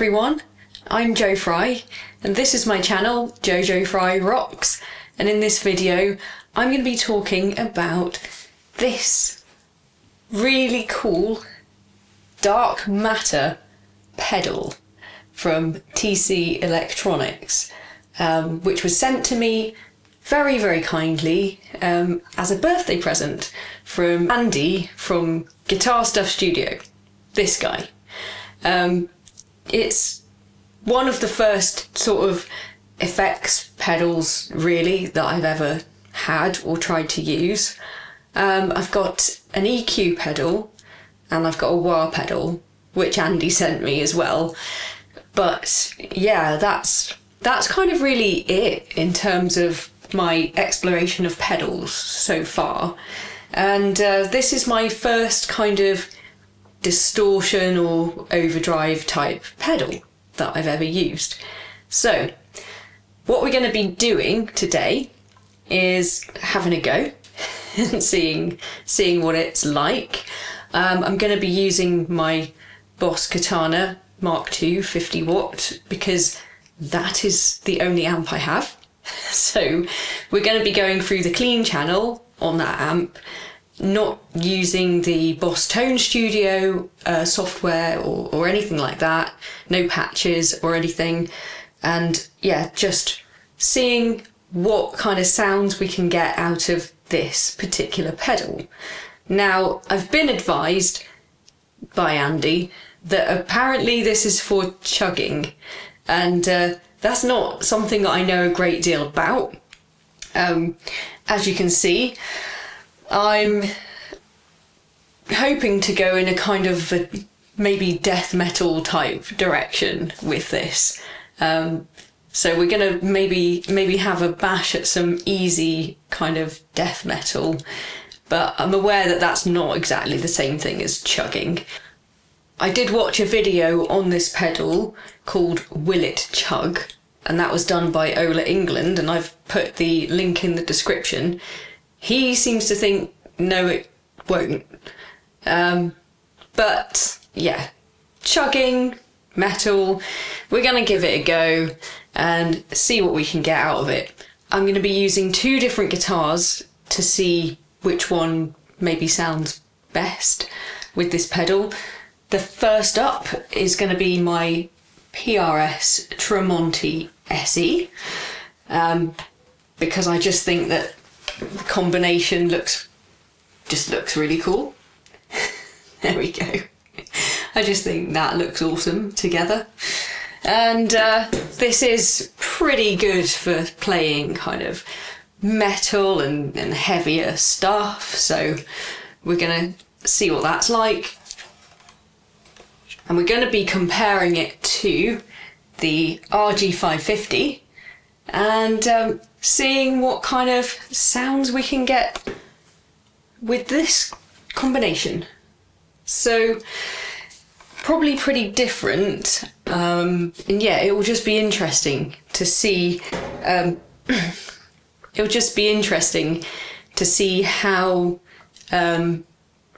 everyone, I'm Jo Fry and this is my channel Jojo Fry Rocks, and in this video I'm going to be talking about this really cool dark matter pedal from TC Electronics, which was sent to me very kindly as a birthday present from Andy from Guitar Stuff Studio, this guy. It's one of the first sort of effects pedals really that I've ever had or tried to use. I've got an EQ pedal and I've got a wah pedal, which Andy sent me as well. But yeah, that's kind of really it in terms of my exploration of pedals so far. And this is my first kind of distortion or overdrive type pedal that I've ever used. So what we're going to be doing today is having a go and seeing what it's like. I'm going to be using my Boss Katana Mark II 50 watt because that is the only amp I have. So we're going to be going through the clean channel on that amp, not using the Boss Tone Studio software or anything like that, no patches or anything, and yeah, just seeing what kind of sounds we can get out of this particular pedal. Now, I've been advised by Andy that apparently this is for chugging, and that's not something that I know a great deal about. As you can see, I'm hoping to go in a kind of maybe death metal type direction with this. So we're gonna maybe have a bash at some easy kind of death metal, but I'm aware that that's not exactly the same thing as chugging. I did watch a video on this pedal called Will It Chug, and that was done by Ola England, and I've put the link in the description. He seems to think, no, it won't. But yeah, chugging, metal, we're going to give it a go and see what we can get out of it. I'm going to be using two different guitars to see which one maybe sounds best with this pedal. The first up is going to be my PRS Tremonti SE, because I just think that the combination looks really cool. There we go. I just think that looks awesome together. And this is pretty good for playing kind of metal and heavier stuff. So we're going to see what that's like. And we're going to be comparing it to the RG550 and seeing what kind of sounds we can get with this combination. So probably pretty different, and yeah, it will just be interesting to see. It'll just be interesting to see how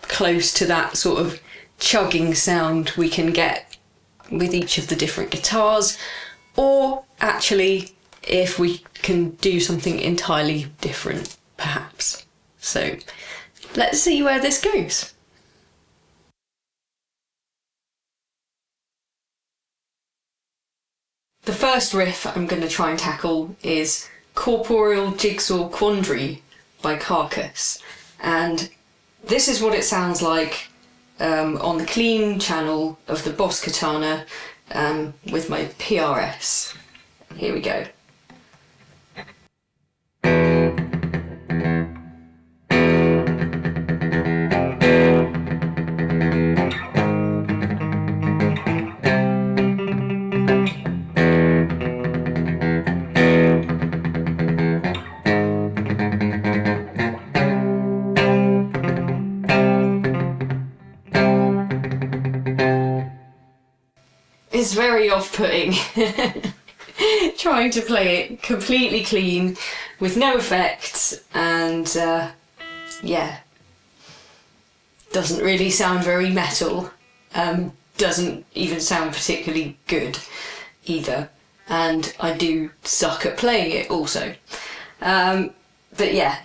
close to that sort of chugging sound we can get with each of the different guitars, or actually if we can do something entirely different perhaps. So let's see where this goes. The first riff I'm going to try and tackle is Corporeal Jigsaw Quandary by Carcass, and this is what it sounds like on the clean channel of the Boss Katana with my PRS. Here we go. It's very off-putting trying to play it completely clean with no effects, and yeah, doesn't really sound very metal. doesn't even sound particularly good either, and I do suck at playing it also. But yeah,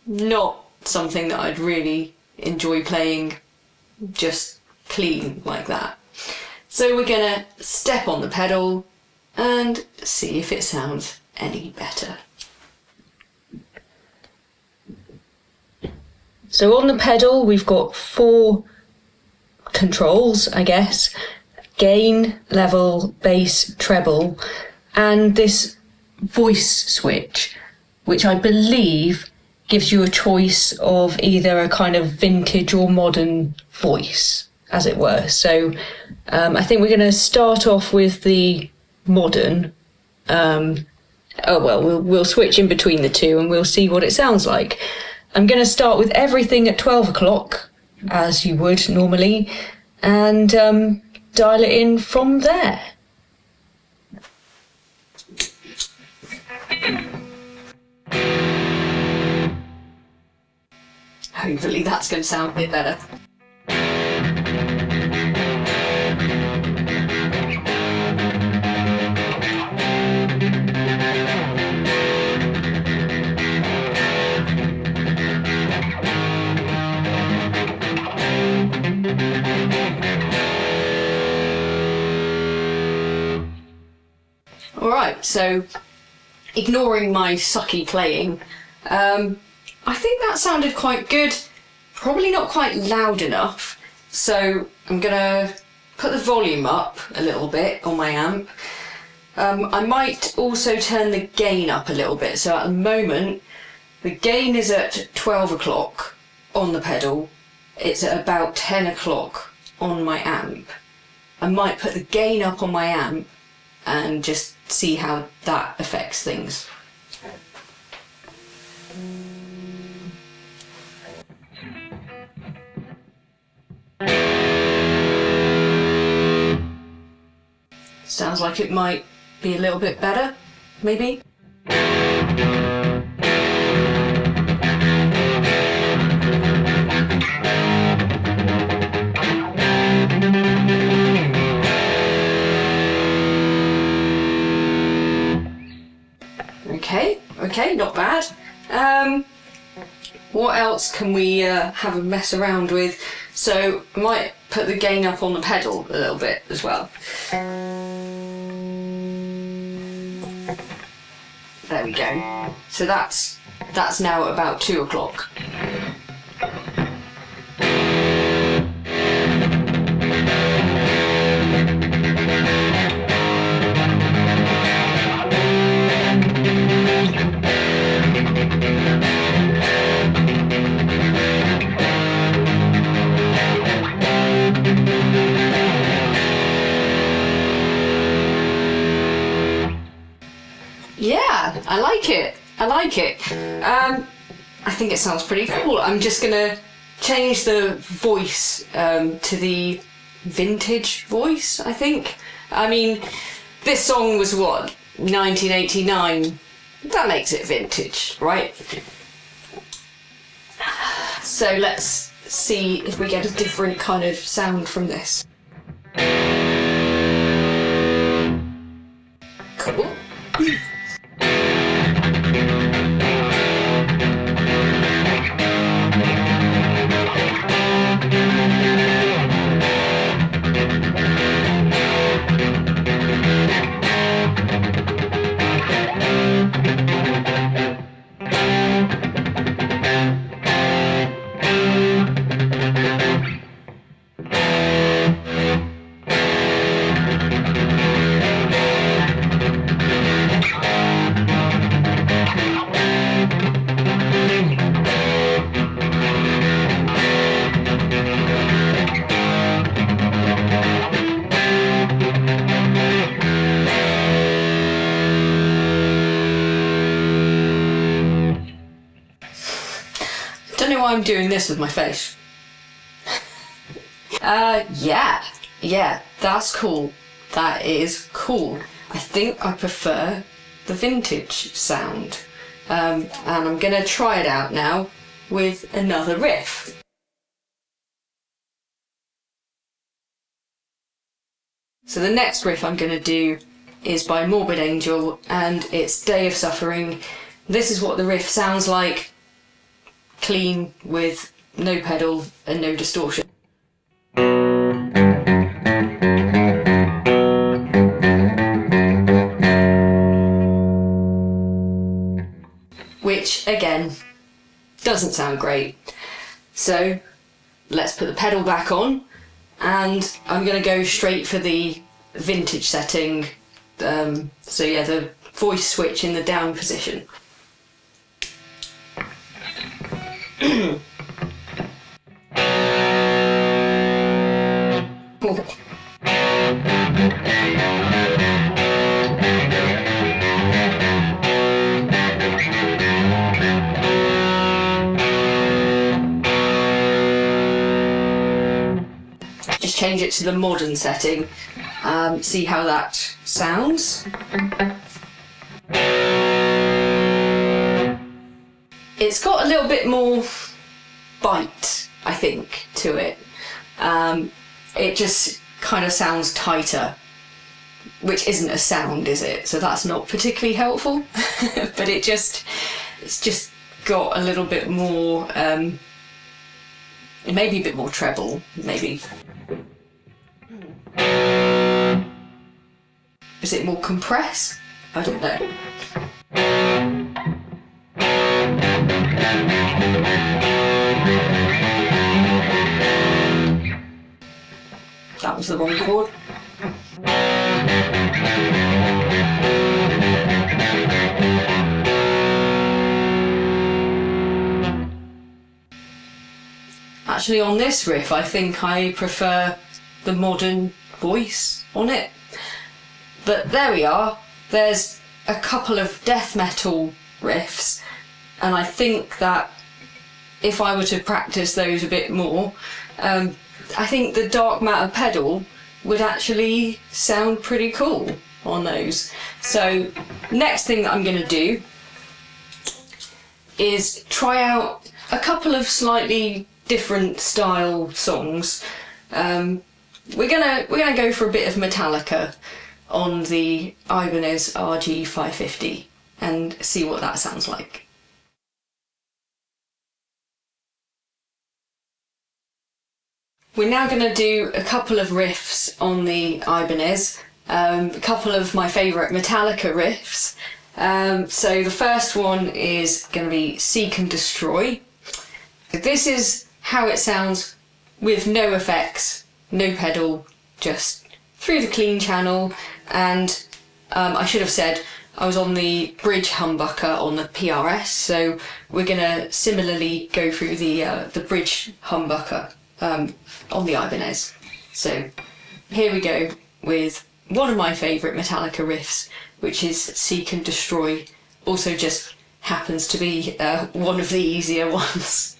not something that I'd really enjoy playing just clean like that. So we're gonna step on the pedal and see if it sounds any better. So on the pedal we've got 4 controls, I guess: gain, level, bass, treble, and this voice switch, which I believe gives you a choice of either a kind of vintage or modern voice, as it were. So I think we're going to start off with the modern. We'll switch in between the two and we'll see what it sounds like. I'm going to start with everything at 12 o'clock, as you would normally, and dial it in from there. Hopefully that's going to sound a bit better. Alright, so ignoring my sucky playing, I think that sounded quite good. Probably not quite loud enough, so I'm gonna put the volume up a little bit on my amp. I might also turn the gain up a little bit. So at the moment the gain is at 12 o'clock on the pedal. It's at about 10 o'clock on my amp. I might put the gain up on my amp and just see how that affects things. Sounds like it might be a little bit better, maybe? Okay, not bad. What else can we have a mess around with? So I might put the gain up on the pedal a little bit as well. There we go. So that's now at about 2 o'clock. Yeah, I like it. I think it sounds pretty cool. I'm just gonna change the voice to the vintage voice, I think. I mean, this song was what, 1989? That makes it vintage, right? So let's see if we get a different kind of sound from this. Cool. I'm doing this with my face. Yeah, that's cool. That is cool. I think I prefer the vintage sound. And I'm gonna try it out now with another riff. So the next riff I'm going to do is by Morbid Angel, and it's Day of Suffering. This is what the riff sounds like, clean, with no pedal and no distortion. Which, again, doesn't sound great. So let's put the pedal back on, and I'm going to go straight for the vintage setting. So yeah, the voice switch in the down position. Just change it to the modern setting. See how that sounds. It's got a little bit more bite, I think, to it. It just kind of sounds tighter, which isn't a sound, is it? So that's not particularly helpful. But it's just got a little bit more, maybe a bit more treble, maybe. Is it more compressed? I don't know. That was the wrong chord. Actually, on this riff, I think I prefer the modern voice on it. But there we are. There's a couple of death metal riffs, and I think that if I were to practice those a bit more, I think the dark matter pedal would actually sound pretty cool on those. So next thing that I'm going to do is try out a couple of slightly different style songs. We're gonna go for a bit of Metallica on the Ibanez RG550 and see what that sounds like. We're now going to do a couple of riffs on the Ibanez, a couple of my favourite Metallica riffs. So the first one is going to be Seek and Destroy. This is how it sounds with no effects, no pedal, just through the clean channel. And I should have said I was on the bridge humbucker on the PRS, so we're going to similarly go through the bridge humbucker on the Ibanez. So here we go with one of my favourite Metallica riffs, which is Seek and Destroy. Also just happens to be one of the easier ones.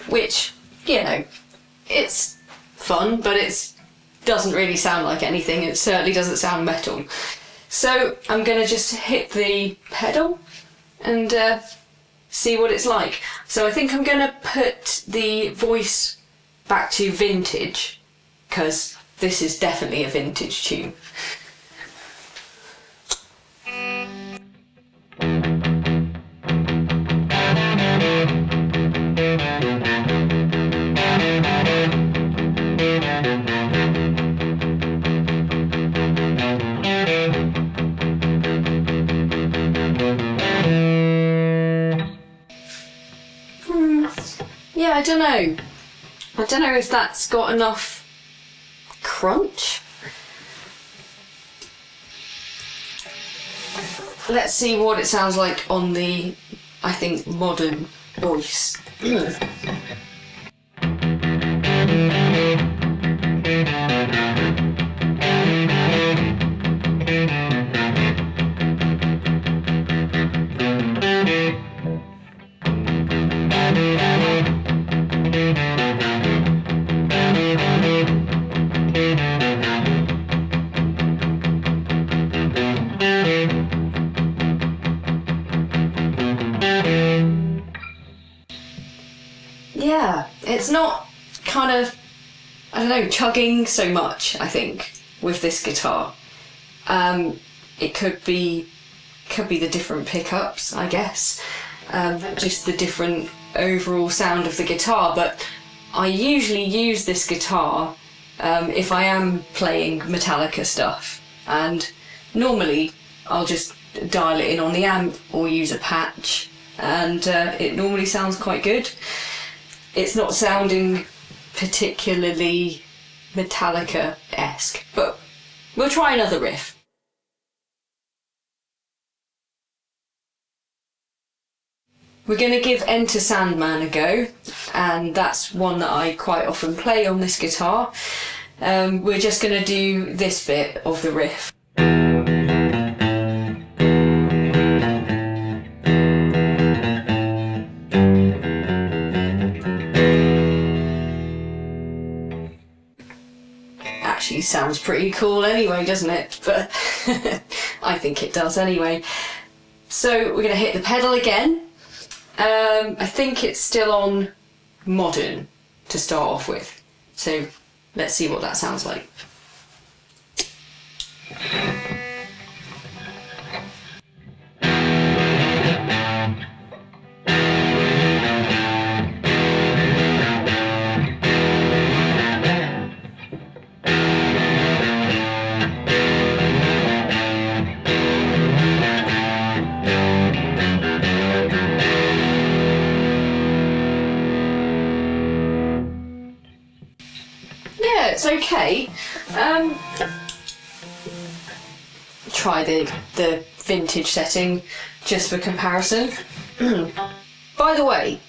Which, you know, it's fun, but it doesn't really sound like anything. It certainly doesn't sound metal. So I'm going to just hit the pedal and see what it's like. So I think I'm going to put the voice back to vintage, because this is definitely a vintage tune. Yeah, I don't know. I don't know if that's got enough crunch. Let's see what it sounds like on the, I think, modern voice. it's not kind of, I don't know, chugging so much, I think, with this guitar. It could be the different pickups, I guess, just the different overall sound of the guitar, but I usually use this guitar if I am playing Metallica stuff, and normally I'll just dial it in on the amp or use a patch, and it normally sounds quite good. It's not sounding particularly Metallica-esque, but we'll try another riff. We're going to give Enter Sandman a go, and that's one that I quite often play on this guitar. We're just going to do this bit of the riff. Actually sounds pretty cool anyway, doesn't it? But I think it does anyway. So we're going to hit the pedal again. I think it's still on modern to start off with, so let's see what that sounds like. It's okay. Try the vintage setting just for comparison. By the way,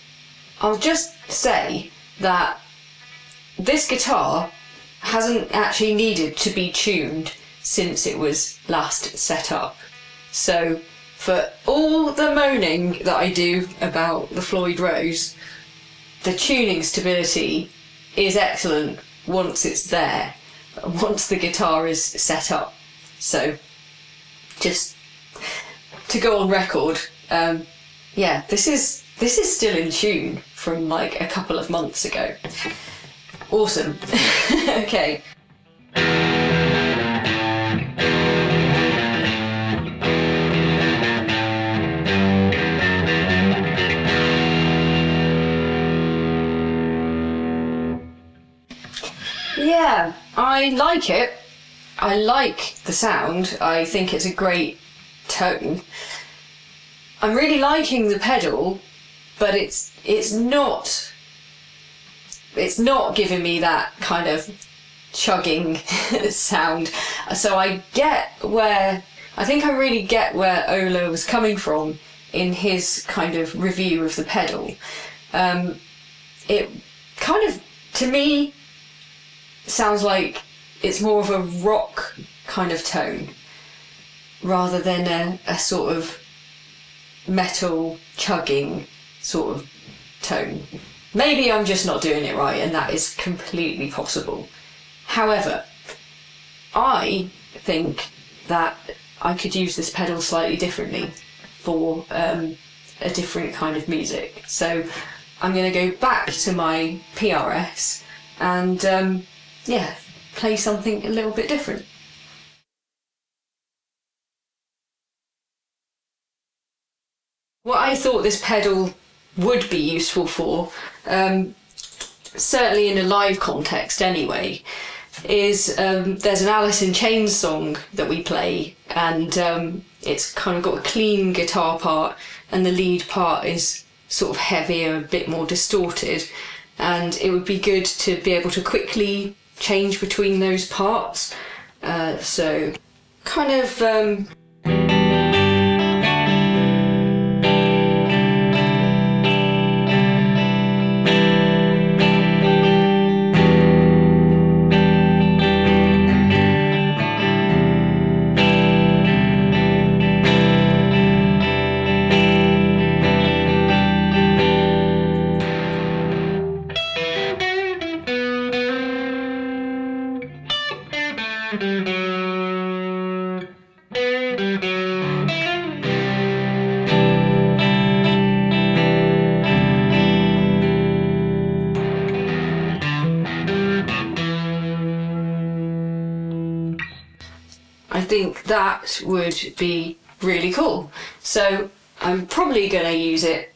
I'll just say that this guitar hasn't actually needed to be tuned since it was last set up. So for all the moaning that I do about the Floyd Rose, the tuning stability is excellent once it's there, once the guitar is set up. So just to go on record, yeah, this is still in tune from like a couple of months ago. Awesome. Okay. Yeah, I like it. I like the sound. I think it's a great tone. I'm really liking the pedal, but it's not giving me that kind of chugging sound. So I think I really get where Ola was coming from in his kind of review of the pedal. It kind of, to me, sounds like it's more of a rock kind of tone rather than a sort of metal chugging sort of tone. Maybe I'm just not doing it right, and that is completely possible. However, I think that I could use this pedal slightly differently for a different kind of music. So I'm going to go back to my PRS and yeah, play something a little bit different. What I thought this pedal would be useful for, certainly in a live context anyway, is there's an Alice in Chains song that we play, and it's kind of got a clean guitar part and the lead part is sort of heavier, a bit more distorted, and it would be good to be able to quickly change between those parts. So kind of that would be really cool. So I'm probably going to use it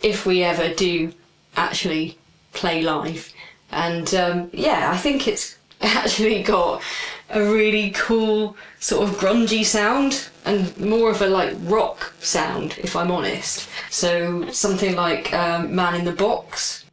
if we ever do actually play live. And yeah, I think it's actually got a really cool sort of grungy sound and more of a like rock sound, if I'm honest. So something like Man in the Box.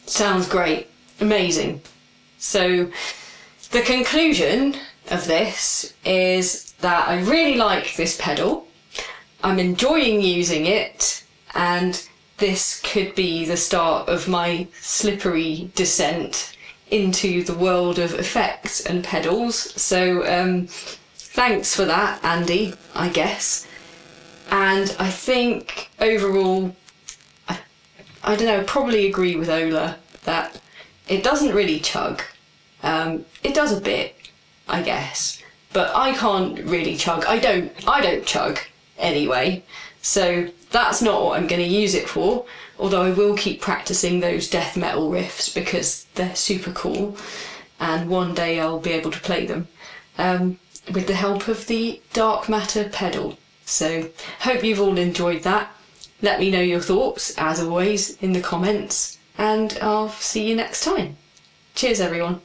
Sounds great, amazing. So the conclusion of this is that I really like this pedal, I'm enjoying using it, and this could be the start of my slippery descent into the world of effects and pedals. So thanks for that, Andy, I guess. And I think overall, I don't know, probably agree with Ola that it doesn't really chug. It does a bit, I guess, but I can't really chug. I don't chug anyway, so that's not what I'm going to use it for, although I will keep practicing those death metal riffs because they're super cool, and one day I'll be able to play them with the help of the Dark Matter pedal. So hope you've all enjoyed that. Let me know your thoughts, as always, in the comments, and I'll see you next time. Cheers, everyone.